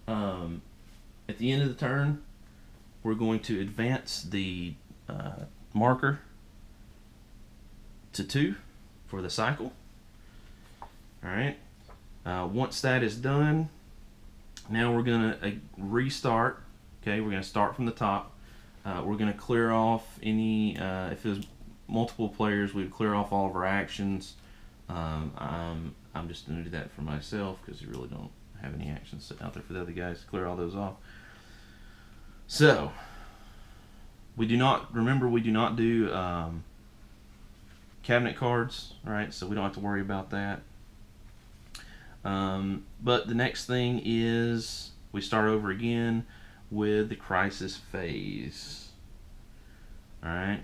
At the end of the turn, we're going to advance the marker to 2 for the cycle. Alright. Once that is done, now we're going to restart. Okay, we're going to start from the top. We're going to clear off any, if there's multiple players, we would clear off all of our actions. I'm just going to do that for myself because you really don't have any actions sitting out there for the other guys to clear all those off. So, we do not do cabinet cards, right? So we don't have to worry about that. But the next thing is we start over again with the crisis phase. Alright.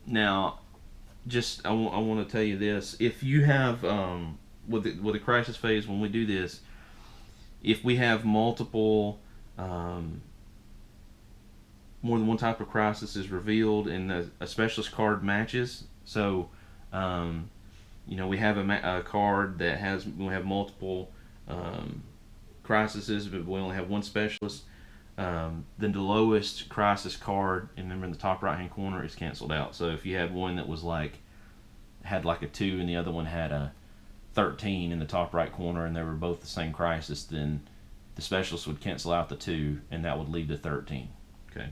Now, just I want to tell you this. If you have, with the crisis phase, when we do this, if we have multiple, more than one type of crisis is revealed and a specialist card matches, so you know, we have a card that we have multiple crises, but we only have one specialist, then the lowest crisis card, and remember in the top right hand corner, is canceled out. So if you had one that was had like a 2 and the other one had a 13 in the top right corner and they were both the same crisis, then the specialist would cancel out the 2 and that would leave the 13. Okay.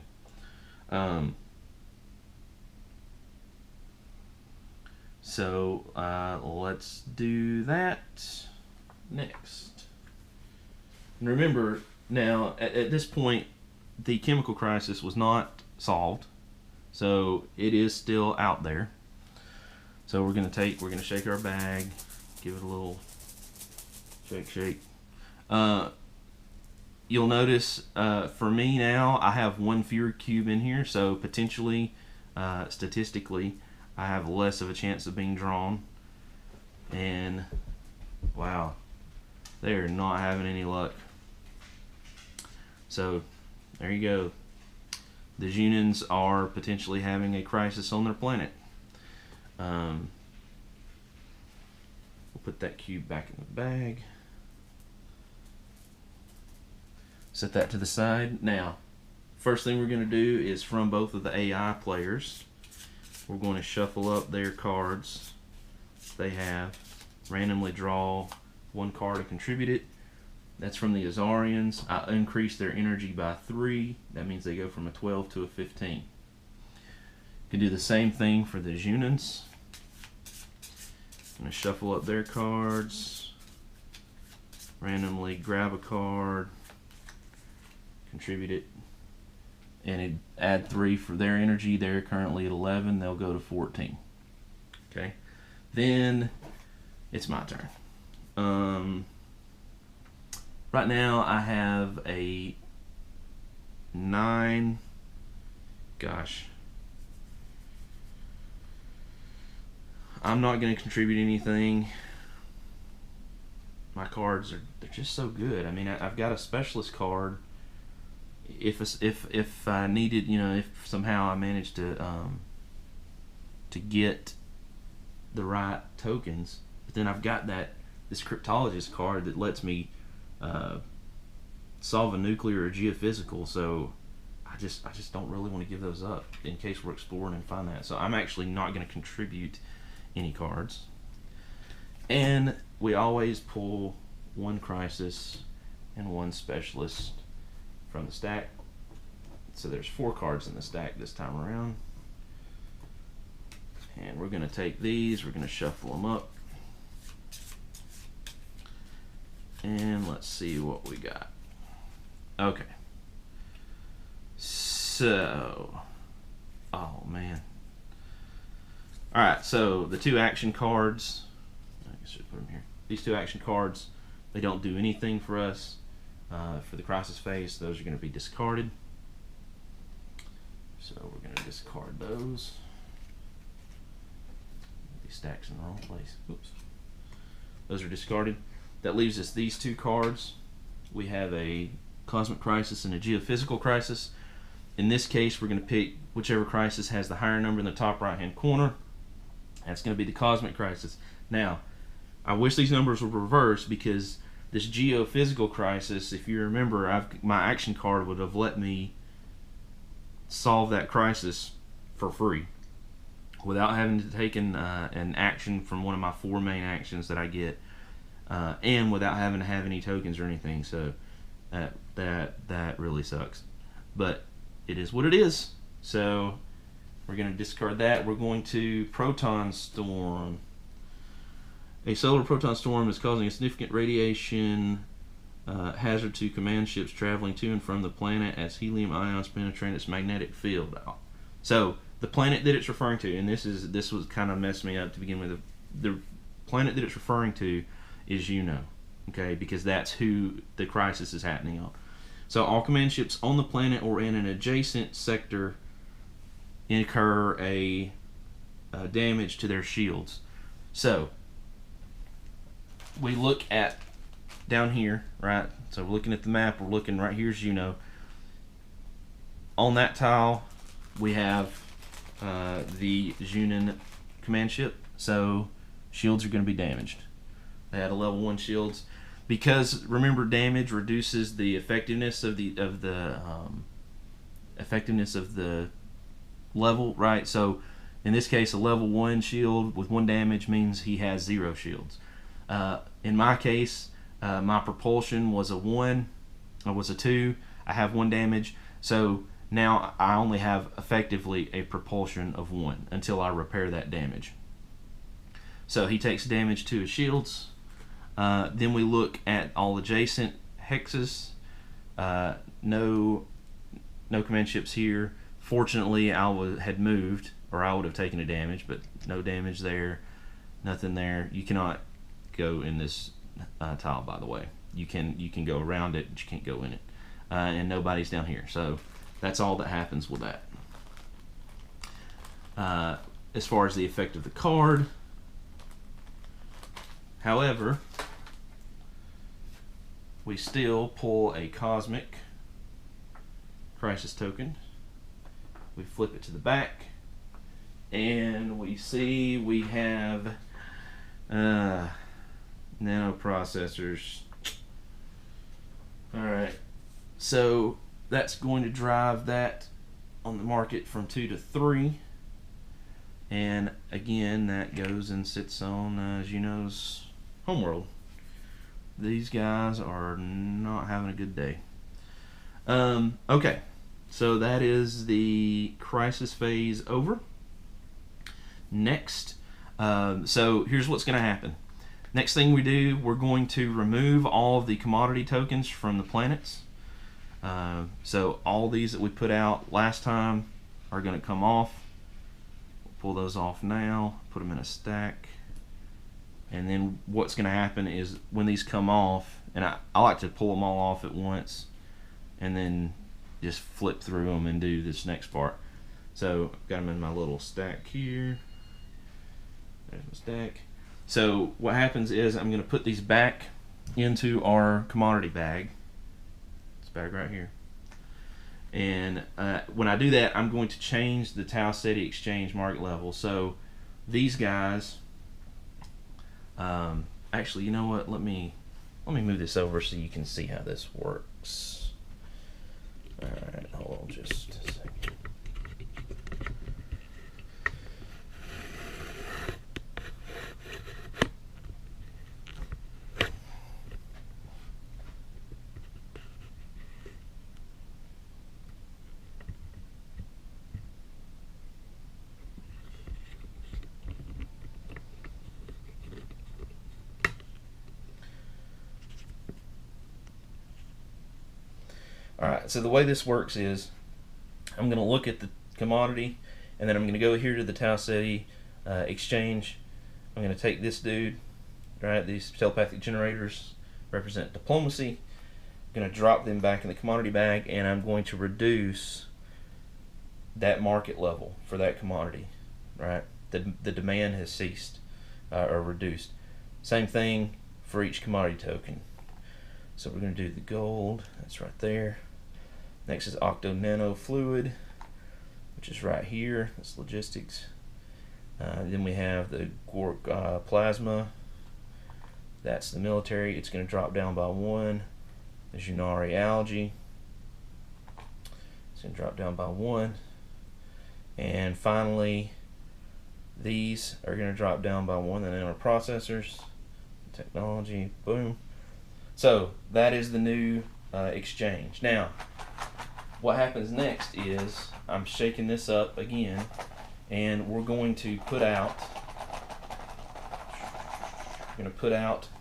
So let's do that next. And remember, now at this point, the chemical crisis was not solved, so it is still out there. So we're gonna shake our bag, give it a little shake. You'll notice for me now, I have one fewer cube in here, so potentially, statistically, I have less of a chance of being drawn. And wow, they are not having any luck. So there you go. The Junans are potentially having a crisis on their planet. We'll put that cube back in the bag. Set that to the side. Now, first thing we're going to do is, from both of the AI players, we're going to shuffle up their cards they have, randomly draw one card and contribute it. That's from the Azarians. I increase their energy by 3. That means they go from a 12 to a 15. You can do the same thing for the Junans. I'm going to shuffle up their cards, randomly grab a card, contribute it, and add 3 for their energy. They're currently at 11. They'll go to 14. Okay. Then it's my turn. Right now I have a 9. Gosh. I'm not going to contribute anything. My cards they're just so good. I mean, I've got a specialist card. If I needed, you know, if somehow I managed to get the right tokens, but then I've got this cryptologist card that lets me solve a nuclear or geophysical, so I just don't really want to give those up in case we're exploring and find that. So I'm actually not going to contribute any cards. And we always pull one crisis and one specialist from the stack. So there's 4 cards in the stack this time around. And we're going to take these, we're going to shuffle them up. And let's see what we got. Okay. So, oh man. Alright, so the 2 action cards, I guess I should put them here. These 2 action cards, they don't do anything for us for the crisis phase. Those are going to be discarded. So we're going to discard those. These stacks in the wrong place. Oops. Those are discarded. That leaves us these 2 cards. We have a cosmic crisis and a geophysical crisis. In this case, we're going to pick whichever crisis has the higher number in the top right hand corner. That's going to be the cosmic crisis. Now, I wish these numbers were reversed because this geophysical crisis, if you remember, my action card would have let me solve that crisis for free without having to take an action from one of my 4 main actions that I get, and without having to have any tokens or anything. So that really sucks, but it is what it is. So we're going to discard that. We're going to Proton Storm. A solar proton storm is causing a significant radiation hazard to command ships traveling to and from the planet as helium ions penetrate its magnetic field. So the planet that it's referring to, and this was kind of messed me up to begin with. The planet that it's referring to is Juno, okay, because that's who the crisis is happening on. So all command ships on the planet or in an adjacent sector incur a damage to their shields. So we look at down here, right? So we're looking at the map. We're looking right here's Juno. On that tile, we have the Junon command ship. So shields are going to be damaged. They had a level 1 shields because remember, damage reduces the effectiveness of the effectiveness of the level, right? So in this case, a level 1 shield with 1 damage means he has 0 shields. In my case, my propulsion was a 1, was a 2. I have 1 damage, so now I only have effectively a propulsion of 1 until I repair that damage. So he takes damage to his shields. Then we look at all adjacent hexes. No command ships here. Fortunately, I had moved, or I would have taken a damage, but no damage there. Nothing there. You cannot go in this tile, by the way. You can go around it, but you can't go in it. And nobody's down here. So that's all that happens with that. As far as the effect of the card, however, we still pull a Cosmic Crisis token. We flip it to the back, and we see we have nanoprocessors. Alright, so that's going to drive that on the market from 2 to 3. And again, that goes and sits on Juno's homeworld. These guys are not having a good day. Okay, so that is the crisis phase over. Next, so here's what's going to happen. Next thing we do, we're going to remove all of the commodity tokens from the planets. So all these that we put out last time are going to come off. We'll pull those off now, put them in a stack. And then what's going to happen is when these come off, and I like to pull them all off at once and then just flip through them and do this next part. So I've got them in my little stack here. There's my stack. So what happens is I'm going to put these back into our commodity bag. This bag right here. And when I do that, I'm going to change the Ceti exchange market level. So these guys, actually, you know what? Let me move this over so you can see how this works. All right, hold on just a second. Alright, so the way this works is I'm going to look at the commodity, and then I'm going to go here to the Ceti exchange. I'm going to take this dude, right? These telepathic generators represent diplomacy. I'm going to drop them back in the commodity bag, and I'm going to reduce that market level for that commodity, right? The demand has ceased or reduced. Same thing for each commodity token. So we're going to do the gold, that's right there. Next is Octo Nano Fluid, which is right here, that's logistics. Then we have the Quark Plasma, That's the military. It's going to drop down by 1. The Junari algae. It's going to drop down by 1. And finally, these are going to drop down by 1. The nanoprocessors, technology, boom. So that is the new exchange. Now, what happens next is I'm shaking this up again, and we're going to put out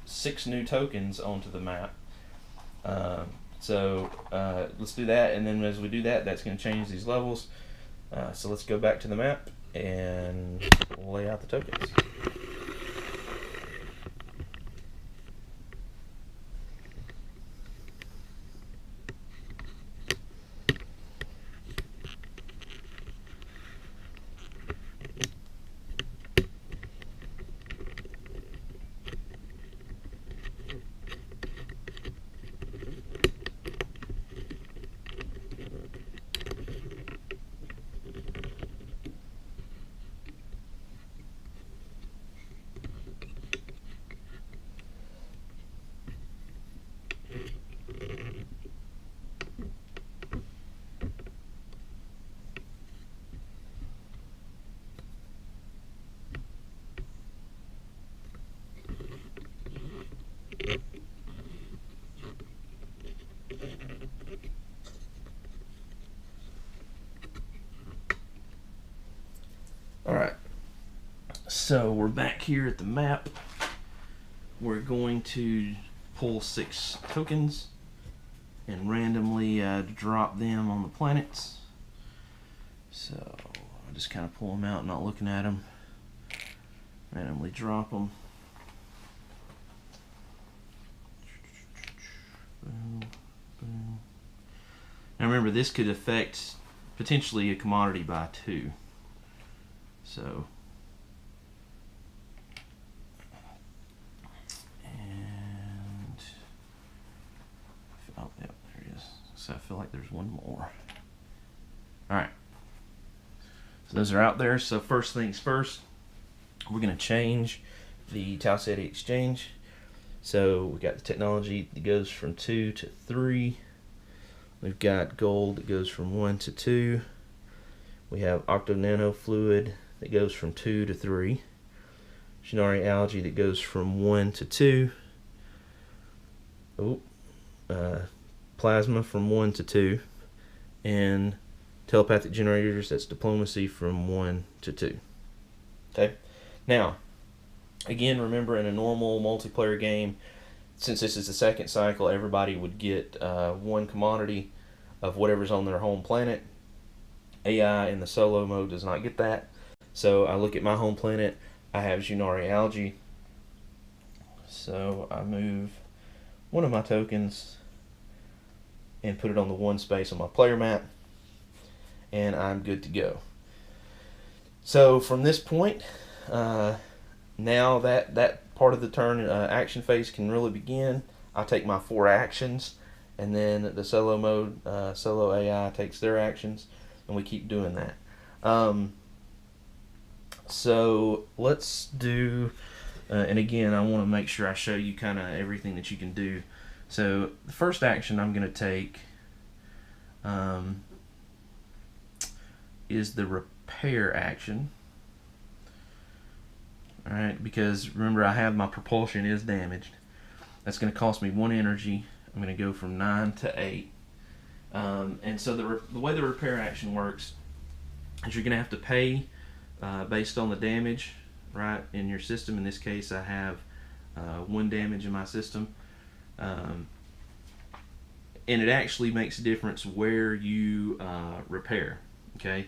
6 new tokens onto the map. So let's do that, and then as we do that, that's going to change these levels. So let's go back to the map and lay out the tokens. Alright, so we're back here at the map. We're going to pull 6 tokens and randomly drop them on the planets. So I just kind of pull them out, not looking at them, randomly drop them. Boom, boom. Now remember, this could affect potentially a commodity by 2. So, and oh, yep, there it is. So I feel like there's one more. All right. So those are out there. So first things first, we're going to change the Ceti exchange. So we got the technology that goes from 2 to 3. We've got gold that goes from 1 to 2. We have octo nano fluid that goes from 2 to 3. Junari algae that goes from 1 to 2. Plasma from 1 to 2. And telepathic generators, that's diplomacy, from 1 to 2. Okay. Now, again, remember, in a normal multiplayer game, since this is the second cycle, everybody would get 1 commodity of whatever's on their home planet. AI in the solo mode does not get that. So I look at my home planet, I have Junari algae. So I move one of my tokens and put it on the 1 space on my player map, and I'm good to go. So from this point, now that part of the turn action phase can really begin. I take my 4 actions, and then the solo mode, solo AI takes their actions, and we keep doing that. So let's do, and again, I want to make sure I show you kind of everything that you can do. So the first action I'm going to take is the repair action. Alright, because remember, I have my propulsion is damaged. That's going to cost me 1 energy. I'm going to go from 9 to 8. And so the way the repair action works is you're going to have to pay based on the damage, right, in your system. In this case, I have 1 damage in my system. And it actually makes a difference where you repair, okay?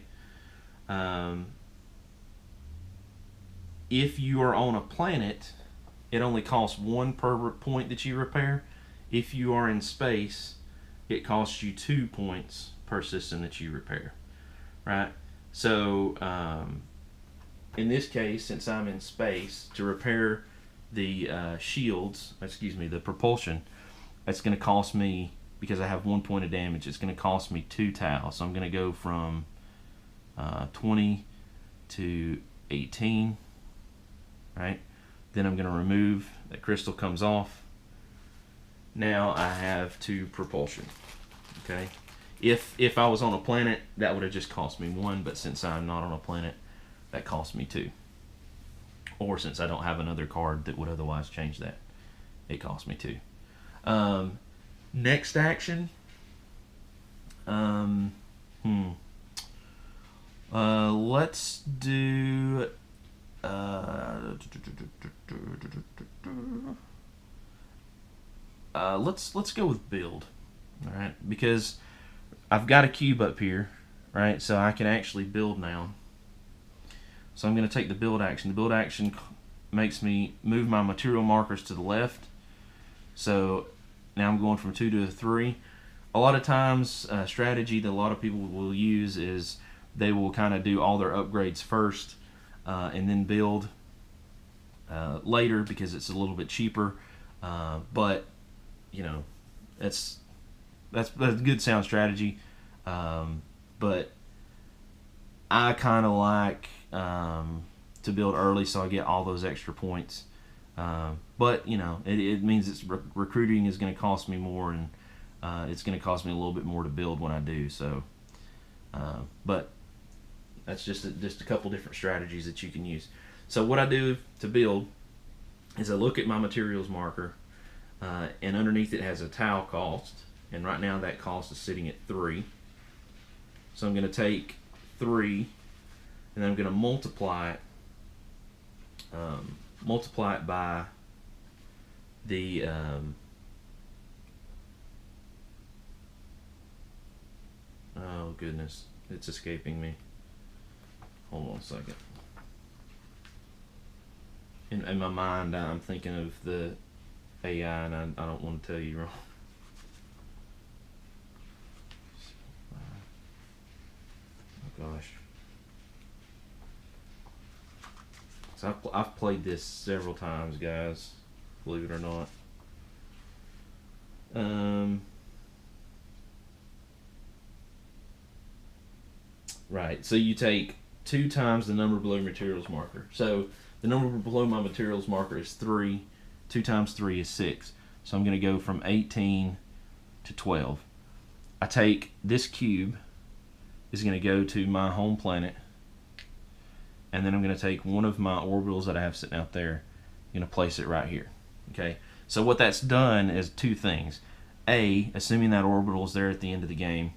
If you are on a planet, it only costs 1 per point that you repair. If you are in space, it costs you 2 points per system that you repair, right? So in this case, since I'm in space, to repair the the propulsion, it's going to cost me, because I have 1 point of damage, it's going to cost me 2 tau. So I'm going to go from 20 to 18, right? Then I'm going to remove, that crystal comes off. Now I have 2 propulsion. Okay. If I was on a planet, that would have just cost me 1, but since I'm not on a planet, that cost me 2. Or since I don't have another card that would otherwise change that, it cost me 2. Next action. Let's do. Let's go with build. All right, because I've got a cube up here, right? So I can actually build now. So I'm going to take the build action. The build action makes me move my material markers to the left. So now I'm going from 2 to 3. A lot of times, strategy that a lot of people will use is they will kind of do all their upgrades first and then build later because it's a little bit cheaper. But you know, that's a good sound strategy. But I kind of like to build early so I get all those extra points. But you know, it means it's recruiting is going to cost me more, and it's going to cost me a little bit more to build when I do. So, but that's just a couple different strategies that you can use. So what I do to build is I look at my materials marker, and underneath it has a tile cost, and right now that cost is sitting at 3. So I'm going to take 3, and then I'm going to multiply it by the oh goodness, it's escaping me. Hold on a second. In my mind, I'm thinking of the AI, and I don't want to tell you wrong. Oh gosh. So I've played this several times, guys. Believe it or not. Right. So you take 2 times the number below materials marker. So the number below my materials marker is 3. 2 times 3 is 6. So I'm going to go from 18 to 12. I take this cube is going to go to my home planet, and then I'm going to take one of my orbitals that I have sitting out there. I'm going to place it right here. Okay. So what that's done is 2 things. A, assuming that orbital is there at the end of the game,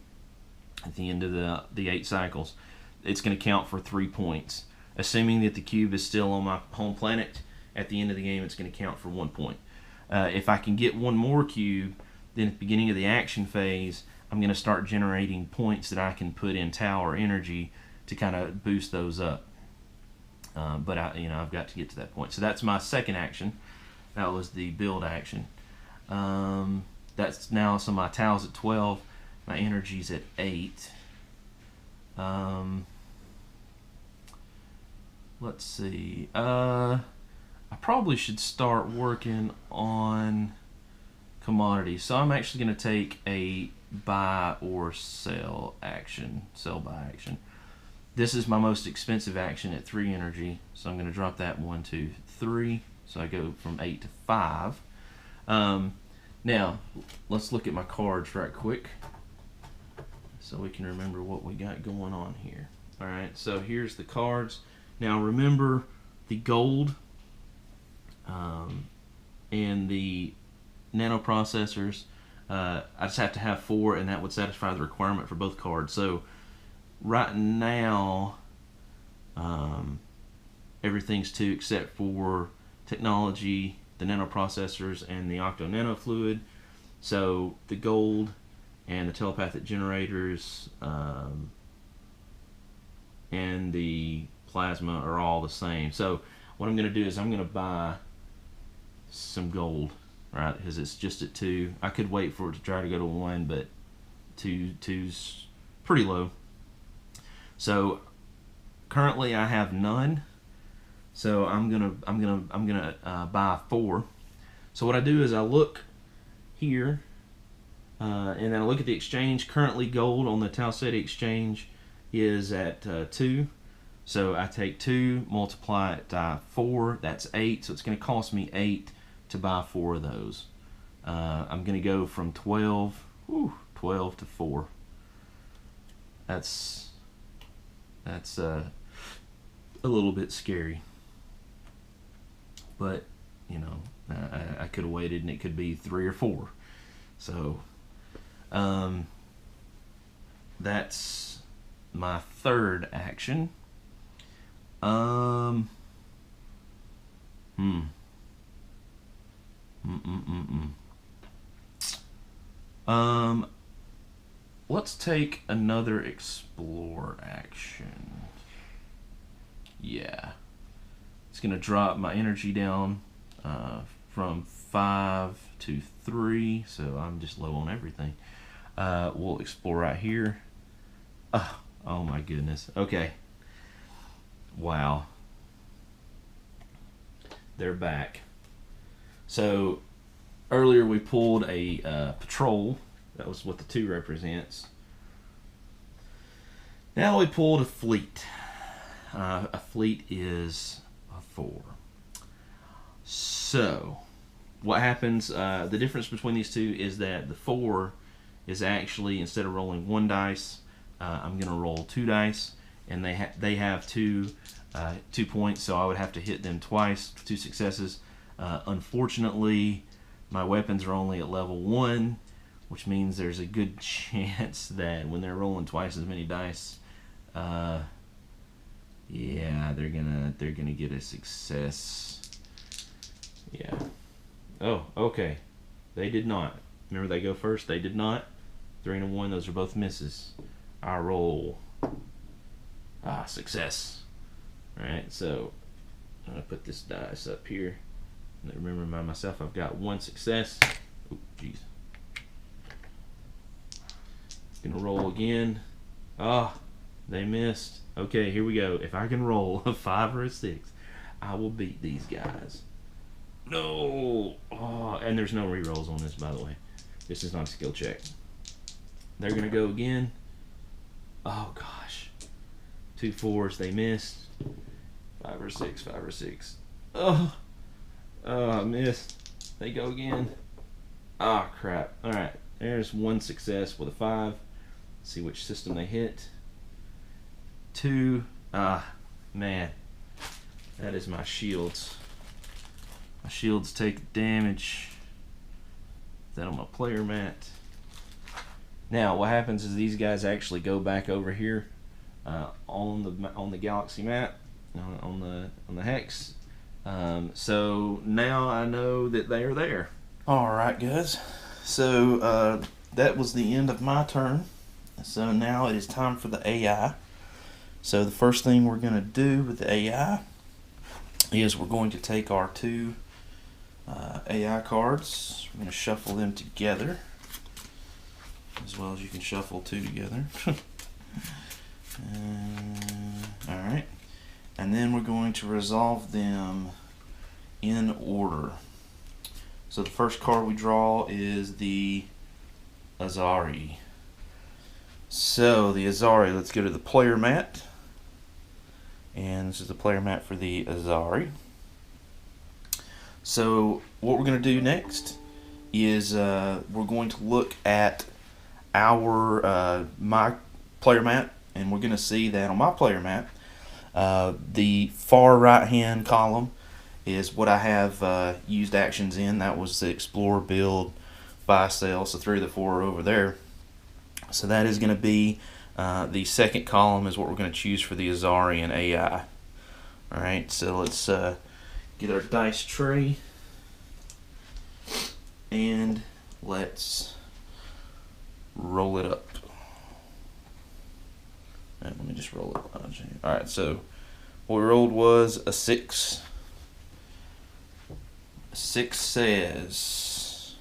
at the end of the 8 cycles, it's going to count for 3 points. Assuming that the cube is still on my home planet, at the end of the game, it's going to count for 1 point. If I can get one more cube, then at the beginning of the action phase, I'm going to start generating points that I can put in tower energy to kind of boost those up. But I've got to get to that point. So that's my second action. That was the build action. That's now, so my tile's at 12. My energy's at 8. Let's see. I probably should start working on commodities. So I'm actually going to take a buy or sell action. Sell buy action. This is my most expensive action at 3 energy. So I'm going to drop that 1, 2, 3. So I go from 8 to 5. Now, let's look at my cards right quick so we can remember what we got going on here. Alright, so here's the cards. Now remember the gold and the nanoprocessors. I just have to have 4, and that would satisfy the requirement for both cards. So right now, everything's 2 except for technology, the nanoprocessors, and the octo nanofluid. So the gold and the telepathic generators and the plasma are all the same. So what I'm going to do is I'm going to buy some gold, right? Because it's just at 2. I could wait for it to try to go to 1, but 2's pretty low. So currently I have none. So I'm gonna buy 4. So what I do is I look here, and then I look at the exchange. Currently, gold on the Ceti exchange is at 2. So I take 2, multiply it by 4, that's 8. So it's going to cost me 8 to buy 4 of those. I'm going to go from 12 to 4. That's a little bit scary. But, you know, I could have waited and it could be 3 or 4. So, that's my third action. Let's take another explore action. Yeah. It's going to drop my energy down from 5 to 3, so I'm just low on everything. We'll explore right here. Oh my goodness. Okay. Wow. They're back. So earlier we pulled a patrol. That was what the 2 represents. Now we pulled a fleet. A fleet is a 4. So what happens, the difference between these 2 is that the 4 is actually, instead of rolling 1 dice, I'm going to roll 2 dice, and they have 2 points, so I would have to hit them twice, 2 successes. Unfortunately, my weapons are only at level 1, which means there's a good chance that when they're rolling twice as many dice, yeah, they're gonna get a success. Yeah. Oh, okay. They did not. Remember, they go first. They did not. 3 and a 1. Those are both misses. I roll. Success. All right. So I'm gonna put this dice up here. And remember, by myself, I've got 1 success. Oh, jeez. Gonna roll again. They missed. Okay, here we go. If I can roll a 5 or a 6, I will beat these guys. No! And there's no rerolls on this, by the way. This is not a skill check. They're gonna go again. Oh gosh. 2 4s, they missed. 5 or 6, 5 or 6. I missed. They go again. Crap. Alright, there's 1 success with a 5. Let's see which system they hit. 2. Man. That is my shields. My shields take damage. That on my player mat. Now, what happens is these guys actually go back over here on the galaxy map, on the hex. So now I know that they are there. All right, guys. So that was the end of my turn. So now it is time for the AI. So the first thing we're going to do with the AI is we're going to take our 2 AI cards. We're going to shuffle them together, as well as you can shuffle 2 together. Alright. And then we're going to resolve them in order. So the first card we draw is the Azari. So the Azari, let's go to the player mat. And this is the player mat for the Azari. So what we're going to do next is we're going to look at my player mat, and we're going to see that on my player mat, the far right hand column is what I have used actions in. That was the explore, build, buy, sell. So 3 of the 4 are over there. So that is going to be the second column is what we're going to choose for the Azari and AI. Alright, so let's get our dice tray and let's roll it up. And let me just roll it. Alright, so what we rolled was a 6. 6 says,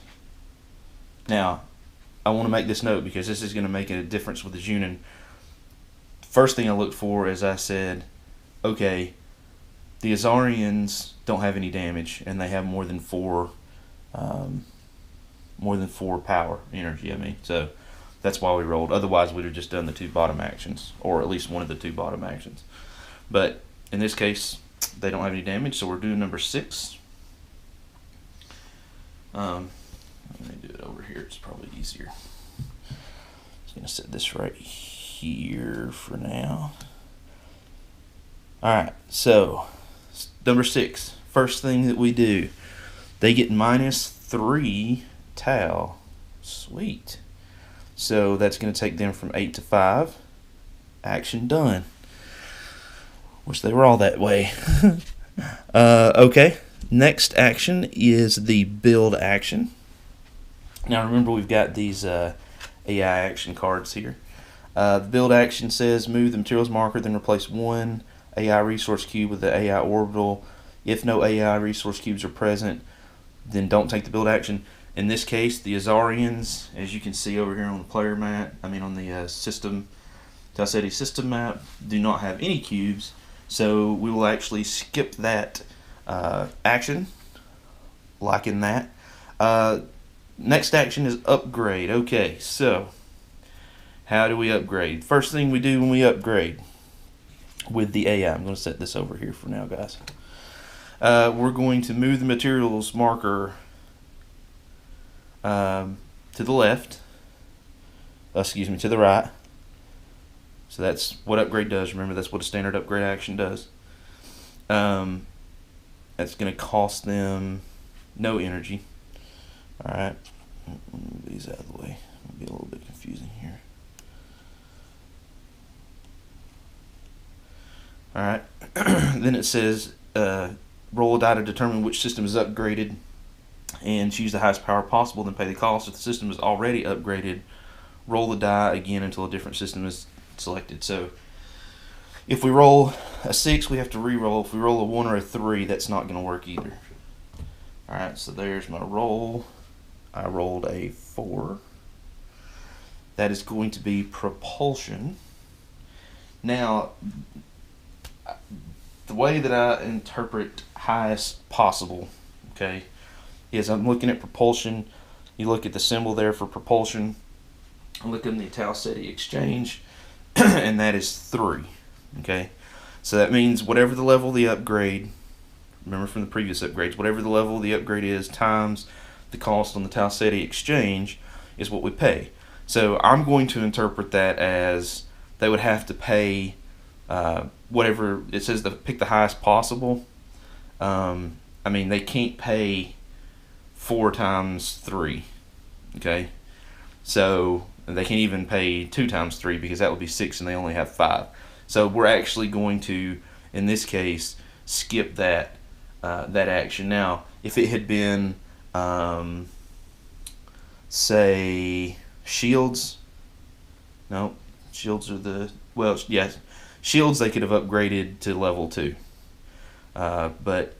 now I want to make this note because this is going to make a difference with the Junin. First thing I looked for is I said, okay, the Azarians don't have any damage and they have more than 4 power energy. I mean, so that's why we rolled. Otherwise, we'd have just done the 2 bottom actions, or at least one of the 2 bottom actions. But in this case, they don't have any damage, so we're doing number 6. Let me do it over here. It's probably easier. Just gonna set this right here for now. All right, so number 6. First thing that we do, they get -3 tau. Sweet. So that's going to take them from 8 to 5. Action done. Wish they were all that way. Okay, next action is the build action. Now remember, we've got these AI action cards here. The build action says move the materials marker, then replace one AI resource cube with the AI orbital. If no AI resource cubes are present, then don't take the build action. In this case, the Azarians, as you can see over here on the player mat, on the system, Ceti system map, do not have any cubes, so we will actually skip that action, like in that. Next action is upgrade. Okay, so how do we upgrade? First thing we do when we upgrade with the AI, I'm going to set this over here for now, guys. We're going to move the materials marker to the left, to the right. So that's what upgrade does. Remember, that's what a standard upgrade action does. That's going to cost them no energy. Alright, move these out of the way. It'll be a little bit confusing here. Alright, then it says roll a die to determine which system is upgraded and choose the highest power possible, then pay the cost. If the system is already upgraded, roll the die again until a different system is selected. So if we roll a 6, we have to re-roll. If we roll a 1 or a 3, that's not going to work either. Alright, so there's my roll. I rolled a 4. That is going to be propulsion. Now, the way that I interpret highest possible, okay, is I'm looking at propulsion. You look at the symbol there for propulsion. I look in the Ceti exchange, and that is 3. Okay, so that means whatever the level of the upgrade, remember from the previous upgrades, whatever the level of the upgrade is times the cost on the Ceti exchange is what we pay. So I'm going to interpret that as they would have to pay whatever it says, to pick the highest possible. They can't pay 4 times 3. Okay, so they can't even pay 2 times 3 because that would be 6 and they only have 5. So we're actually going to, in this case, skip that that action. Now, if it had been, say, shields. No, shields are the, well, yes, shields they could have upgraded to level 2. But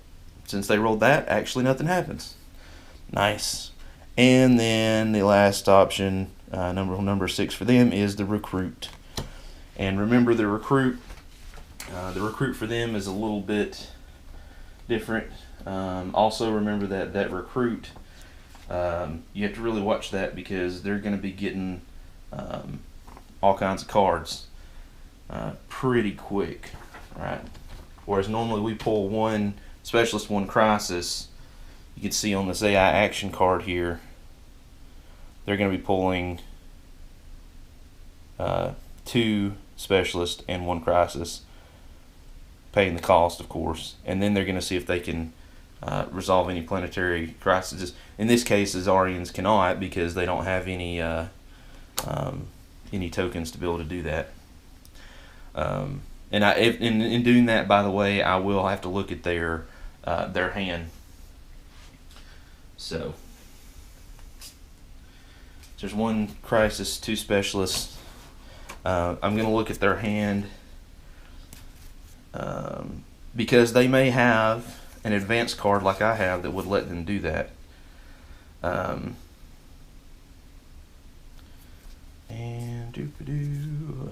since they rolled that, actually nothing happens. Nice. And then the last option, number 6 for them, is the recruit. And remember, the recruit for them is a little bit different. Also remember that recruit, you have to really watch that because they're going to be getting all kinds of cards pretty quick, right? Whereas normally we pull 1 specialist, 1 crisis. You can see on this AI action card here, they're going to be pulling 2 specialists and 1 crisis, paying the cost, of course, and then they're going to see if they can resolve any planetary crises. In this case, Azarians cannot because they don't have any tokens to be able to do that. And in doing that, by the way, I will have to look at their hand. So there's 1 crisis, 2 specialists. I'm going to look at their hand because they may have an advanced card like I have that would let them do that. And doop-a-doo.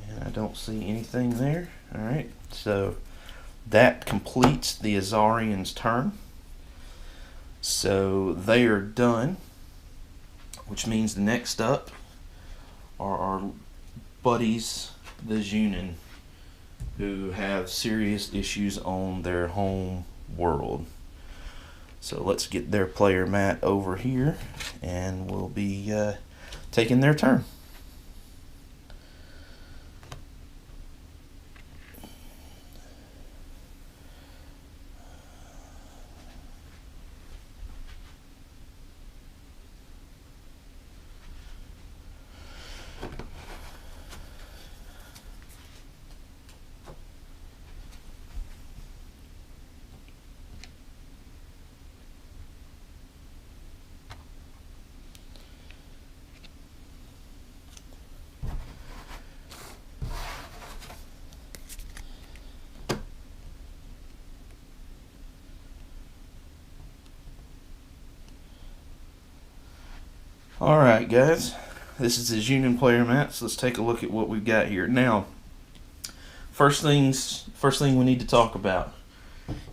And I don't see anything there. Alright, so that completes the Azarians' turn. So they are done, which means the next up are our buddies, the Zunin, who have serious issues on their home world. So let's get their player mat over here, and we'll be taking their turn. Alright guys, this is his Union player mat, so let's take a look at what we've got here. Now, first thing we need to talk about.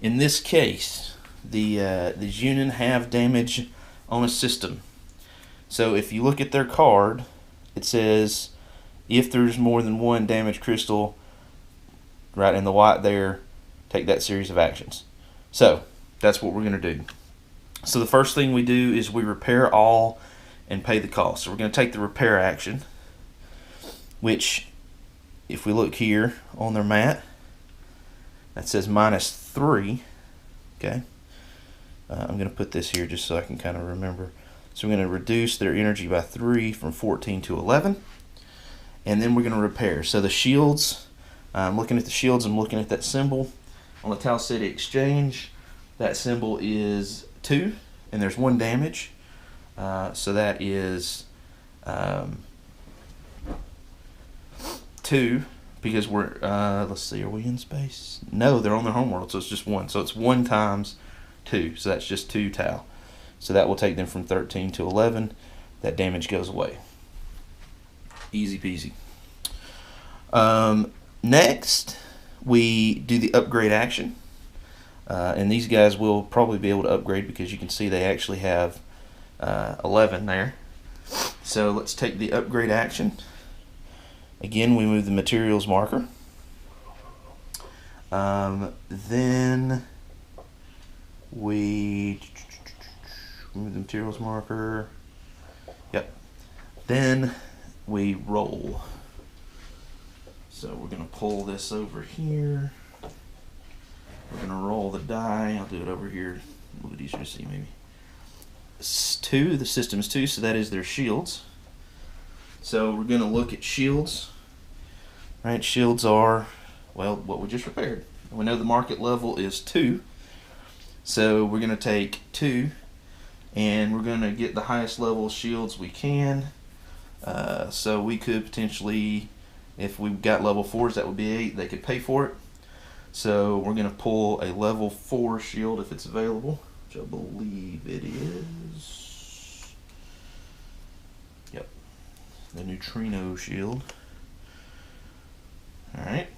In this case, the Union have damage on a system. So if you look at their card, it says if there's more than one damaged crystal, right in the white there, take that series of actions. So that's what we're going to do. So the first thing we do is we repair all and pay the cost. So we're going to take the repair action, which, if we look here on their mat, that says -3. Okay, I'm going to put this here just so I can kind of remember. So we're going to reduce their energy by 3 from 14 to 11, and then we're going to repair. So the shields, I'm looking at the shields, I'm looking at that symbol on the Tau Ceti exchange. That symbol is 2, and there's 1 damage. So that is 2, because we're, let's see, are we in space? No, they're on their home world, so it's just 1. So it's 1 times 2, so that's just 2 Tau. So that will take them from 13 to 11. That damage goes away. Easy peasy. Next, we do the upgrade action. And these guys will probably be able to upgrade because you can see they actually have 11 there. So let's take the upgrade action. Again, we move the materials marker. Then we move the materials marker. Yep. Then we roll. So we're going to pull this over here. We're going to roll the die. I'll do it over here. A little bit easier to see maybe. It's 2, the system is 2, so that is their shields. So we're going to look at shields. Right, shields are, well, what we just repaired. We know the market level is 2. So we're going to take 2, and we're going to get the highest level shields we can. So we could potentially, if we've got level 4s, that would be 8. They could pay for it. So we're going to pull a level 4 shield if it's available, which I believe it is. Yep, the neutrino shield. Alright,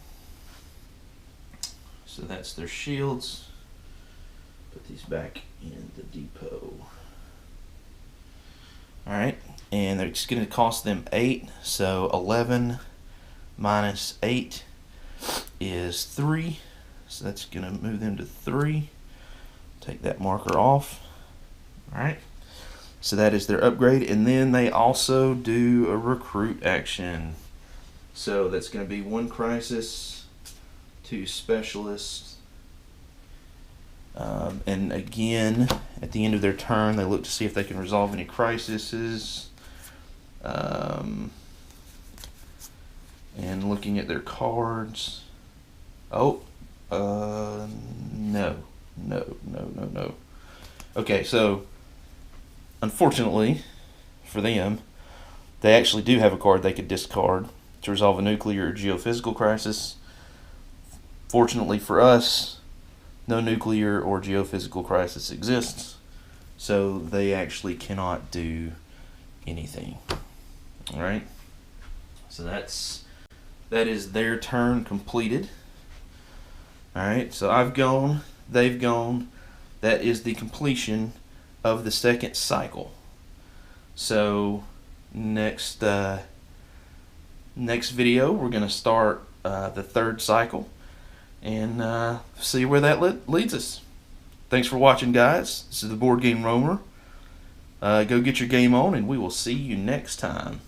so that's their shields. Put these back in the depot. Alright, and it's going to cost them 8, so 11 minus 8 is 3, so that's going to move them to 3. Take that marker off. Alright, so that is their upgrade, and then they also do a recruit action. So that's going to be 1 crisis, 2 specialists, and again, at the end of their turn, they look to see if they can resolve any crises. And looking at their cards, no. Okay, so unfortunately for them, they actually do have a card they could discard to resolve a nuclear or geophysical crisis. Fortunately for us, no nuclear or geophysical crisis exists, so they actually cannot do anything. Alright, so that is their turn completed. Alright, so I've gone, they've gone. That is the completion of the second cycle. So next Next video, we're going to start the third cycle and see where that leads us. Thanks for watching, guys. This is the Board Game Roamer. Go get your game on, and we will see you next time.